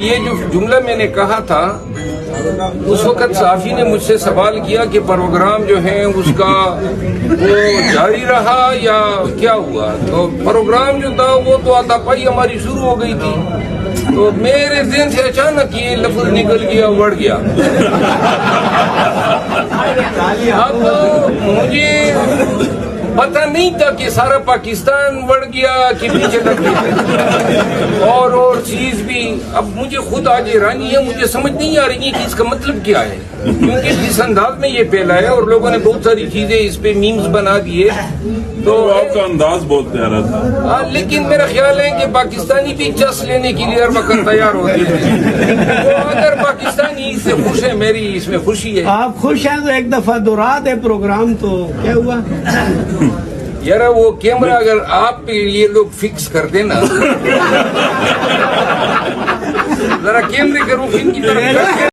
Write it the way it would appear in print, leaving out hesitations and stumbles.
یہ جو جملہ میں نے کہا تھا اس وقت صحافی نے مجھ سے سوال کیا کہ پروگرام جو ہے اس کا وہ جاری رہا یا کیا ہوا. تو پروگرام جو تھا وہ تو آتا پائی ہماری شروع ہو گئی تھی, تو میرے ذہن سے اچانک یہ لفظ نکل گیا, اڑ گیا. اب مجھے پتہ نہیں تھا کہ سارا پاکستان بڑھ گیا کہ پیچھے لگ گیا اور چیز بھی. اب مجھے خود آج حیرانی ہے, مجھے سمجھ نہیں آ رہی ہے کہ اس کا مطلب کیا ہے, کیونکہ جس انداز میں یہ پھیلا ہے اور لوگوں نے بہت ساری چیزیں اس پہ میمز بنا دیے. تو آپ کا انداز بہت پیارا تھا, لیکن میرا خیال ہے کہ پاکستانی بھی چس لینے کے لیے ہر وقت تیار ہوتے ہیں. تو اگر پاکستانی اس سے خوش ہے, میری اس میں خوشی ہے. آپ خوش ہیں تو ایک دفعہ دہرا دے پروگرام, تو کیا ہوا یار وہ کیمرہ اگر آپ پہ یہ لوگ فکس کر دینا, ذرا کیمرے کے رخ ان کی طرف